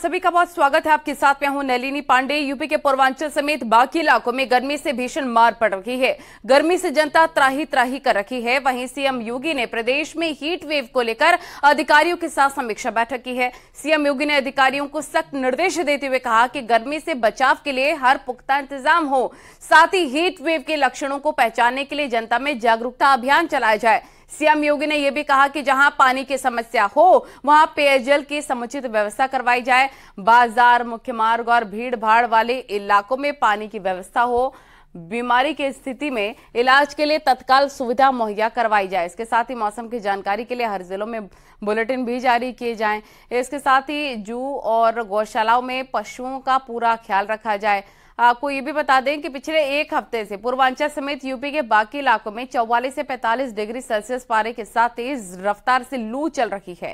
सभी का बहुत स्वागत है। आपके साथ मैं हूं नलिनी पांडे। यूपी के पूर्वांचल समेत बाकी इलाकों में गर्मी से भीषण मार पड़ रही है। गर्मी से जनता त्राही त्राही कर रखी है। वहीं सीएम योगी ने प्रदेश में हीट वेव को लेकर अधिकारियों के साथ समीक्षा बैठक की है। सीएम योगी ने अधिकारियों को सख्त निर्देश देते हुए कहा कि गर्मी से बचाव के लिए हर पुख्ता इंतजाम हो। साथ ही हीट वेव के लक्षणों को पहचानने के लिए जनता में जागरूकता अभियान चलाया जाए। सीएम योगी ने यह भी कहा कि जहां पानी की समस्या हो वहां पेयजल की समुचित व्यवस्था करवाई जाए। बाजार, मुख्य मार्ग और भीड़ भाड़ वाले इलाकों में पानी की व्यवस्था हो। बीमारी की स्थिति में इलाज के लिए तत्काल सुविधा मुहैया करवाई जाए। इसके साथ ही मौसम की जानकारी के लिए हर जिलों में बुलेटिन भी जारी किए जाएं। इसके साथ ही जू और गौशालाओं में पशुओं का पूरा ख्याल रखा जाए। आपको ये भी बता दें कि पिछले एक हफ्ते से पूर्वांचल समेत यूपी के बाकी इलाकों में 44 से 45 डिग्री सेल्सियस पारे के साथ तेज रफ्तार से लू चल रही है।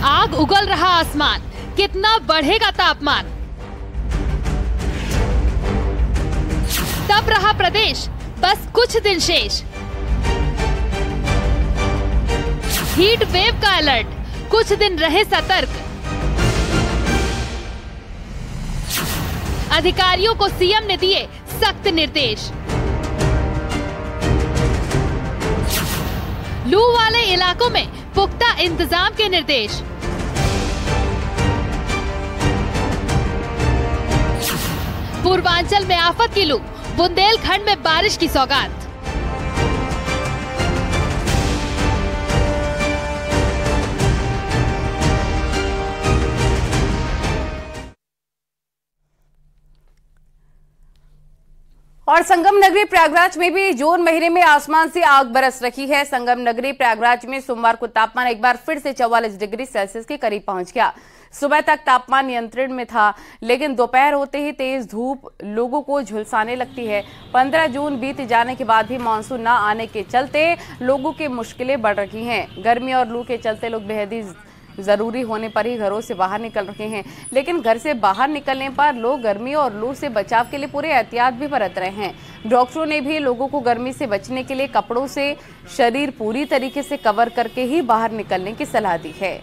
आग उगल रहा आसमान, कितना बढ़ेगा तापमान। तप रहा प्रदेश, बस कुछ दिन शेष। हीट वेव का अलर्ट, कुछ दिन रहे सतर्क। अधिकारियों को सीएम ने दिए सख्त निर्देश। लू वाले इलाकों में पुख्ता इंतजाम के निर्देश। पूर्वांचल में आफत की लू, बुंदेलखंड में बारिश की सौगात। और संगम नगरी प्रयागराज में भी जून महीने में आसमान से आग बरस रही है। संगम नगरी प्रयागराज में सोमवार को तापमान एक बार फिर से 44 डिग्री सेल्सियस के करीब पहुंच गया। सुबह तक तापमान नियंत्रण में था, लेकिन दोपहर होते ही तेज धूप लोगों को झुलसाने लगती है। 15 जून बीत जाने के बाद भी मानसून न आने के चलते लोगों की मुश्किलें बढ़ रही हैं। गर्मी और लू के चलते लोग बेहद ही जरूरी होने पर ही घरों से बाहर निकल रहे हैं, लेकिन घर से बाहर निकलने पर लोग गर्मी और लू से बचाव के लिए पूरे एहतियात भी बरत रहे हैं। डॉक्टरों ने भी लोगों को गर्मी से बचने के लिए कपड़ों से शरीर पूरी तरीके से कवर करके ही बाहर निकलने की सलाह दी है।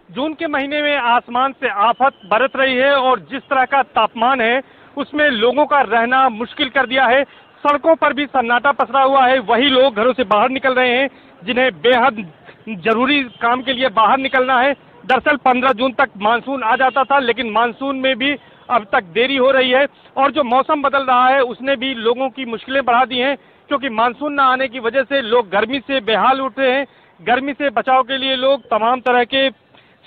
जून के महीने में आसमान से आफत बरस रही है और जिस तरह का तापमान है उसमें लोगों का रहना मुश्किल कर दिया है। सड़कों पर भी सन्नाटा पसरा हुआ है। वही लोग घरों से बाहर निकल रहे हैं जिन्हें बेहद जरूरी काम के लिए बाहर निकलना है। दरअसल 15 जून तक मानसून आ जाता था, लेकिन मानसून में भी अब तक देरी हो रही है और जो मौसम बदल रहा है उसने भी लोगों की मुश्किलें बढ़ा दी हैं, क्योंकि मानसून न आने की वजह से लोग गर्मी से बेहाल उठ रहे हैं। गर्मी से बचाव के लिए लोग तमाम तरह के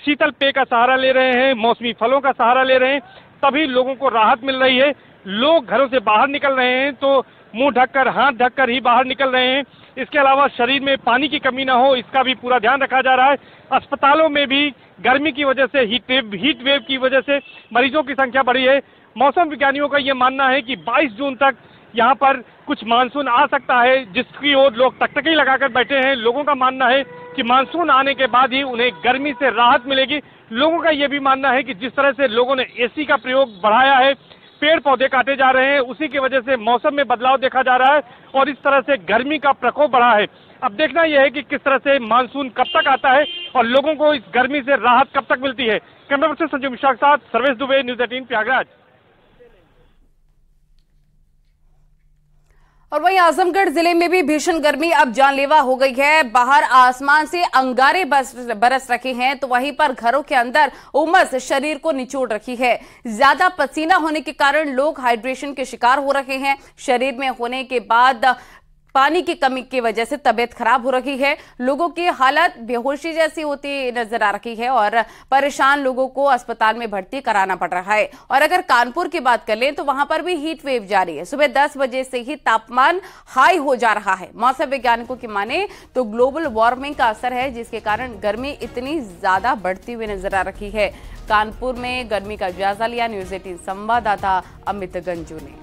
शीतल पेय का सहारा ले रहे हैं, मौसमी फलों का सहारा ले रहे हैं, तभी लोगों को राहत मिल रही है। लोग घरों से बाहर निकल रहे हैं तो मुंह ढककर, हाथ ढककर ही बाहर निकल रहे हैं। इसके अलावा शरीर में पानी की कमी ना हो, इसका भी पूरा ध्यान रखा जा रहा है। अस्पतालों में भी गर्मी की वजह से, हीट वेव की वजह से मरीजों की संख्या बढ़ी है। मौसम विज्ञानियों का ये मानना है कि 22 जून तक यहाँ पर कुछ मानसून आ सकता है, जिसकी ओर लोग टकटकी लगाकर बैठे हैं। लोगों का मानना है कि मानसून आने के बाद ही उन्हें गर्मी से राहत मिलेगी। लोगों का यह भी मानना है कि जिस तरह से लोगों ने एसी का प्रयोग बढ़ाया है, पेड़ पौधे काटे जा रहे हैं, उसी की वजह से मौसम में बदलाव देखा जा रहा है और इस तरह से गर्मी का प्रकोप बढ़ा है। अब देखना यह है कि किस तरह से मानसून कब तक आता है और लोगों को इस गर्मी से राहत कब तक मिलती है। कैमरा पर्सन संजय मिश्रा के साथ सर्वेश दुबे, न्यूज़ 18 प्रयागराज। और वहीं आजमगढ़ जिले में भी भीषण गर्मी अब जानलेवा हो गई है। बाहर आसमान से अंगारे बरस रखे हैं, तो वहीं पर घरों के अंदर उमस शरीर को निचोड़ रखी है। ज्यादा पसीना होने के कारण लोग हाइड्रेशन के शिकार हो रहे हैं। शरीर में होने के बाद पानी की कमी की वजह से तबीयत खराब हो रही है। लोगों की हालत बेहोशी जैसी होती नजर आ रही है और परेशान लोगों को अस्पताल में भर्ती कराना पड़ रहा है। और अगर कानपुर की बात कर लें तो वहां पर भी हीट वेव जारी है। सुबह 10 बजे से ही तापमान हाई हो जा रहा है। मौसम वैज्ञानिकों की माने तो ग्लोबल वार्मिंग का असर है, जिसके कारण गर्मी इतनी ज्यादा बढ़ती हुई नजर आ रही है। कानपुर में गर्मी का जायजा लिया न्यूज़ 18 संवाददाता अमित गंजू ने।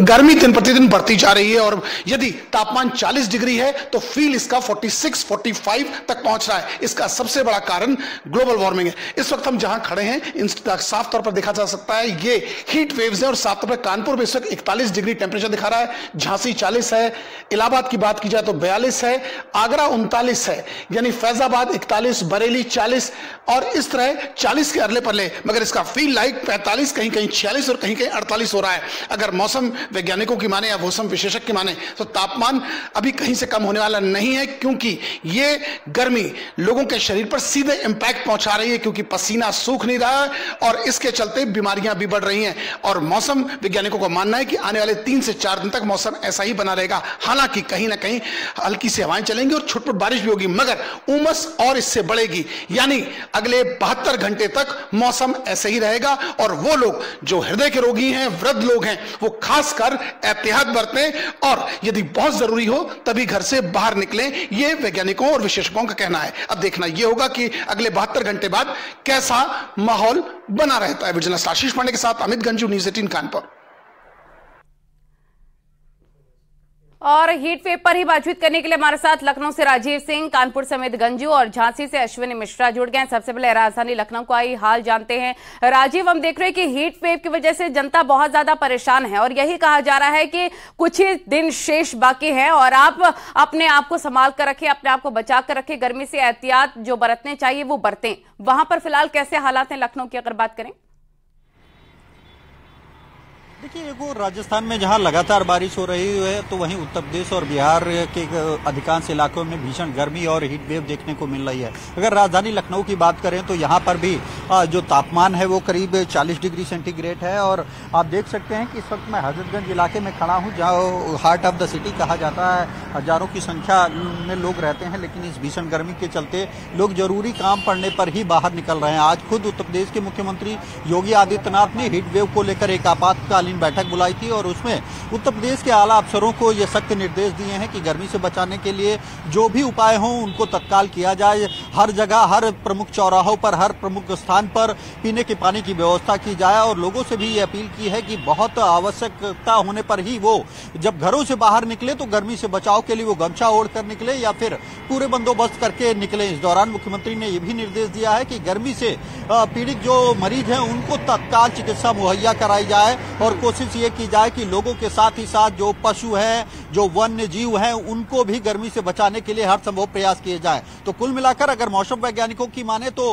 गर्मी दिन प्रतिदिन बढ़ती जा रही है और यदि तापमान 40 डिग्री है तो फील इसका 46, 45 तक पहुंच रहा है। इसका सबसे बड़ा कारण ग्लोबल वार्मिंग है। इस वक्त हम जहां खड़े हैं इन साफ तौर पर देखा जा सकता है ये हीट वेव्स हैं और साफ तौर पर कानपुर में इस वक्त 41 डिग्री टेंपरेचर दिखा रहा है, झांसी 40 है, इलाहाबाद की बात की जाए तो 42 है, आगरा 39 है, यानी फैजाबाद 41, बरेली 40 और इस तरह 40 के अरले परले, मगर इसका फील लाइक 45, कहीं कहीं 46 और कहीं कहीं 48 हो रहा है। अगर मौसम वैज्ञानिकों की माने या मौसम विशेषज्ञ की माने तो तापमान अभी कहीं से कम होने वाला नहीं है, क्योंकि ये गर्मी लोगों के शरीर पर सीधे इंपैक्ट पहुंचा रही है, क्योंकि पसीना सूख नहीं रहा है और इसके चलते बीमारियां भी बढ़ रही हैं। और मौसम वैज्ञानिकों का मानना है कि आने वाले 3 से 4 दिन तक मौसम ऐसा ही बना रहेगा। हालांकि कहीं ना कहीं हल्की सी हवाएं चलेंगी और छुटपुट बारिश भी होगी, मगर उमस और इससे बढ़ेगी। यानी अगले 72 घंटे तक मौसम ऐसे ही रहेगा और वो लोग जो हृदय के रोगी हैं, वृद्ध लोग हैं, वो खासकर एहतियात बरतें और यदि बहुत जरूरी हो तभी घर से बाहर निकलें, ये वैज्ञानिकों और विशेषज्ञों का कहना है। अब देखना यह होगा कि अगले 72 घंटे बाद कैसा माहौल बना रहता है। विजिलेंस आशीष पांडे के साथ अमित गंजू, न्यूज़ 18 कानपुर। और हीट वेव पर ही बातचीत करने के लिए हमारे साथ लखनऊ से राजीव सिंह, कानपुर समेत गंजू और झांसी से अश्विनी मिश्रा जुड़ गए हैं। सबसे पहले राजधानी लखनऊ का ही हाल जानते हैं। राजीव, हम देख रहे हैं कि हीट वेव की वजह से जनता बहुत ज्यादा परेशान है और यही कहा जा रहा है कि कुछ ही दिन शेष बाकी है और आप अपने आप को संभाल कर रखें, अपने आप को बचा कर रखें, गर्मी से एहतियात जो बरतने चाहिए वो बरतें। वहां पर फिलहाल कैसे हालात हैं लखनऊ की, अगर बात करें? देखिए, वो राजस्थान में जहां लगातार बारिश हो रही है तो वहीं उत्तर प्रदेश और बिहार के अधिकांश इलाकों में भीषण गर्मी और हीट वेव देखने को मिल रही है। अगर राजधानी लखनऊ की बात करें तो यहां पर भी जो तापमान है वो करीब 40 डिग्री सेंटीग्रेड है और आप देख सकते हैं कि इस वक्त मैं हजरतगंज इलाके में खड़ा हूं, जहां हार्ट ऑफ द सिटी कहा जाता है। हजारों की संख्या में लोग रहते हैं, लेकिन इस भीषण गर्मी के चलते लोग जरूरी काम पड़ने पर ही बाहर निकल रहे हैं। आज खुद उत्तर प्रदेश के मुख्यमंत्री योगी आदित्यनाथ ने हीट वेव को लेकर एक आपातकालीन बैठक बुलाई थी और उसमें उत्तर प्रदेश के आला अफसरों को ये सख्त निर्देश दिए हैं कि गर्मी से बचाने के लिए जो भी उपाय हों उनको तत्काल किया जाए। हर जगह, हर प्रमुख चौराहों पर, हर प्रमुख स्थान पर पीने के पानी की व्यवस्था की जाए और लोगों से भी ये अपील की है कि बहुत आवश्यकता होने पर ही वो जब घरों से बाहर निकले तो गर्मी से बचाव के लिए वो गमछा ओढ़ कर निकले या फिर पूरे बंदोबस्त करके निकले। इस दौरान मुख्यमंत्री ने यह भी निर्देश दिया है कि गर्मी से पीड़ित जो मरीज हैं उनको तत्काल चिकित्सा मुहैया कराई जाए और कोशिश ये की जाए कि लोगों के साथ ही साथ जो पशु हैं, जो वन्य जीव हैं, उनको भी गर्मी से बचाने के लिए हर संभव प्रयास किए जाए। तो कुल मिलाकर अगर मौसम वैज्ञानिकों की माने तो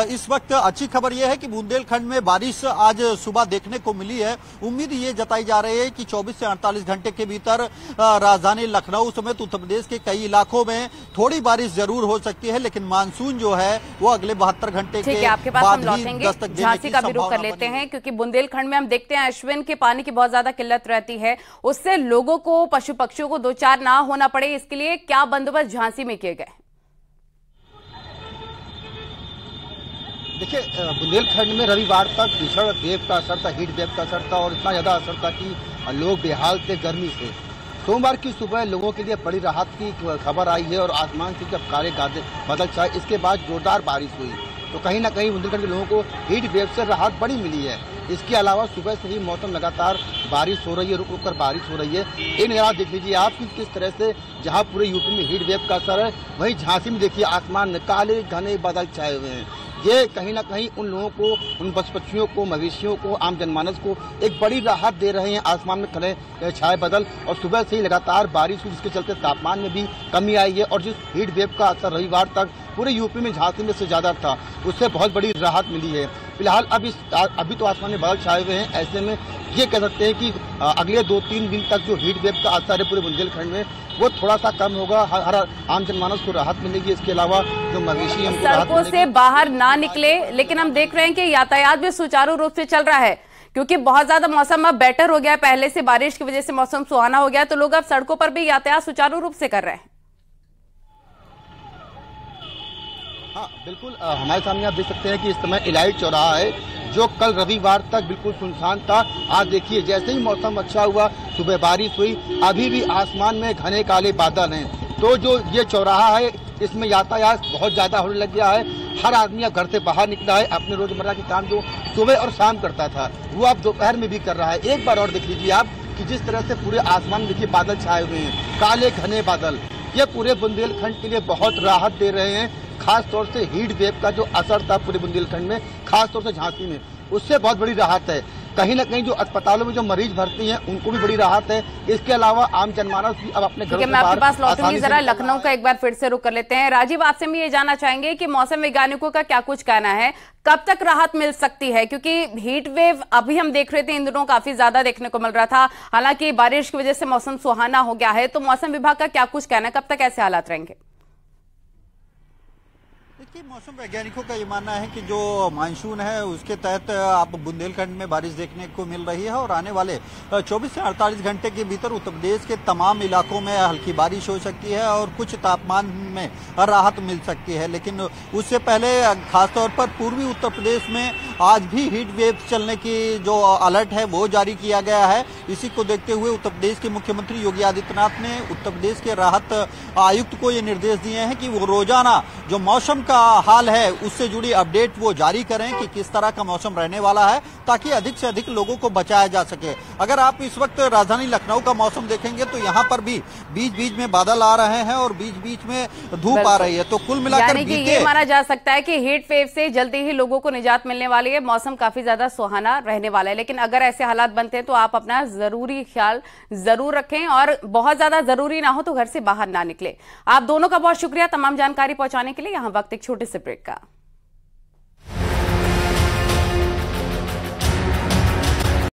इस वक्त अच्छी खबर यह है कि बुंदेलखंड में बारिश आज सुबह देखने को मिली है। उम्मीद ये जताई जा रही है कि 24 से 48 घंटे के भीतर राजधानी लखनऊ समेत उत्तर प्रदेश के कई इलाकों में थोड़ी बारिश जरूर हो सकती है, लेकिन मानसून जो है वो अगले 72 घंटे के आपके पास हम लौटेंगे। झांसी का भी रुख कर लेते हैं, क्योंकि बुंदेलखंड में हम देखते हैं अश्विन के पानी की बहुत ज्यादा किल्लत रहती है, उससे लोगों को, पशु पक्षियों को दो चार ना होना पड़े, इसके लिए क्या बंदोबस्त झांसी में किए गए? देखिए, बुंदेलखंड में रविवार तक भीषण वेव का असर था, हीट वेव का असर था और इतना ज्यादा असर था कि लोग बेहाल थे गर्मी से। सोमवार की सुबह लोगों के लिए बड़ी राहत की खबर आई है और आसमान से जब काले बादल छाए, इसके बाद जोरदार बारिश हुई तो कहीं ना कहीं बुंदेलखंड के लोगों को हीट वेव से राहत बड़ी मिली है। इसके अलावा सुबह से ही मौसम लगातार बारिश हो रही है, रुक रुक कर बारिश हो रही है। ये नज़ारा देख लीजिए आप कि किस तरह से जहां पूरे यूपी में हीट वेव का असर है, वहीं झांसी में देखिए आसमान में काले घने बादल छाए हुए हैं। ये कहीं ना कहीं उन लोगों को, उन पशु पक्षियों को, मवेशियों को, आम जनमानस को एक बड़ी राहत दे रहे हैं आसमान में खड़े छाए बादल। और सुबह से ही लगातार बारिश हुई, जिसके चलते तापमान में भी कमी आई है और जिस हीट वेव का असर रविवार तक पूरे यूपी में झांसी में से ज्यादा था, उससे बहुत बड़ी राहत मिली है। फिलहाल अभी तो आसमान में बादल छाए हुए हैं, ऐसे में ये कह सकते हैं कि अगले 2-3 दिन तक जो हीट वेव का असर है पूरे बुंदेलखंड में वो थोड़ा सा कम होगा, हर आम जनमानस को राहत मिलेगी। इसके अलावा जो मवेशी उनको सड़कों से बाहर ना निकले, लेकिन हम देख रहे हैं कि यातायात भी सुचारू रूप से चल रहा है, क्योंकि बहुत ज्यादा मौसम अब बेटर हो गया है, पहले से बारिश की वजह से मौसम सुहाना हो गया है, तो लोग अब सड़कों पर भी यातायात सुचारू रूप से कर रहे हैं। हाँ बिल्कुल, हमारे सामने आप देख सकते हैं कि इस समय इलाइट चौराहा है जो कल रविवार तक बिल्कुल सुनसान था। आज देखिए जैसे ही मौसम अच्छा हुआ, सुबह बारिश हुई, अभी भी आसमान में घने काले बादल हैं। तो जो ये चौराहा है इसमें यातायात बहुत ज्यादा होने लग गया है। हर आदमी अब घर से बाहर निकला है, अपने रोजमर्रा के काम जो सुबह और शाम करता था वो अब दोपहर में भी कर रहा है। एक बार और देख लीजिए आप कि जिस तरह से पूरे आसमान में देखिए बादल छाए हुए हैं, काले घने बादल, ये पूरे बुंदेलखंड के लिए बहुत राहत दे रहे हैं। खास तौर से हीट वेव का जो असर था पूरे बुंदेलखंड में, खास तौर से झांसी में, उससे बहुत बड़ी राहत है। कहीं ना कहीं जो अस्पतालों में जो मरीज भर्ती हैं उनको भी बड़ी राहत है। इसके अलावा आम जनमानस भी अब अपने घरों से मैं आपके पास बाहर लौटूंगी, जरा लखनऊ का एक बार फिर से रुक कर लेते हैं। राजीव, आपसे हम ये जानना चाहेंगे कि मौसम वैज्ञानिकों का क्या कुछ कहना है, कब तक राहत मिल सकती है? क्योंकि हीट वेव अभी हम देख रहे थे इन दिनों काफी ज्यादा देखने को मिल रहा था, हालांकि बारिश की वजह से मौसम सुहाना हो गया है, तो मौसम विभाग का क्या कुछ कहना है, कब तक ऐसे हालात रहेंगे? देखिए, मौसम वैज्ञानिकों का ये मानना है कि जो मानसून है उसके तहत आप बुंदेलखंड में बारिश देखने को मिल रही है और आने वाले 24 से 48 घंटे के भीतर उत्तर प्रदेश के तमाम इलाकों में हल्की बारिश हो सकती है और कुछ तापमान में राहत मिल सकती है। लेकिन उससे पहले खासतौर पर पूर्वी उत्तर प्रदेश में आज भी हीट वेव चलने की जो अलर्ट है वो जारी किया गया है। इसी को देखते हुए उत्तर प्रदेश के मुख्यमंत्री योगी आदित्यनाथ ने उत्तर प्रदेश के राहत आयुक्त को ये निर्देश दिए हैं कि वो रोजाना जो मौसम का हाल है उससे जुड़ी अपडेट वो जारी करें कि किस तरह का मौसम रहने वाला है, ताकि अधिक से अधिक लोगों को बचाया जा सके। अगर आप इस वक्त राजधानी लखनऊ का मौसम देखेंगे तो यहाँ पर भी बीच बीच में बादल आ रहे हैं और बीच बीच में धूप आ रही है। तो कुल मिलाकर ये माना जा सकता है कि हीट वेव से जल्दी ही लोगों को निजात मिलने वाली है, मौसम काफी ज्यादा सुहाना रहने वाला है। लेकिन अगर ऐसे हालात बनते हैं तो आप अपना जरूरी ख्याल जरूर रखें और बहुत ज्यादा जरूरी ना हो तो घर से बाहर ना निकले। आप दोनों का बहुत शुक्रिया तमाम जानकारी पहुंचाने के लिए। यहाँ वक्त एक छोटे से ब्रेक का।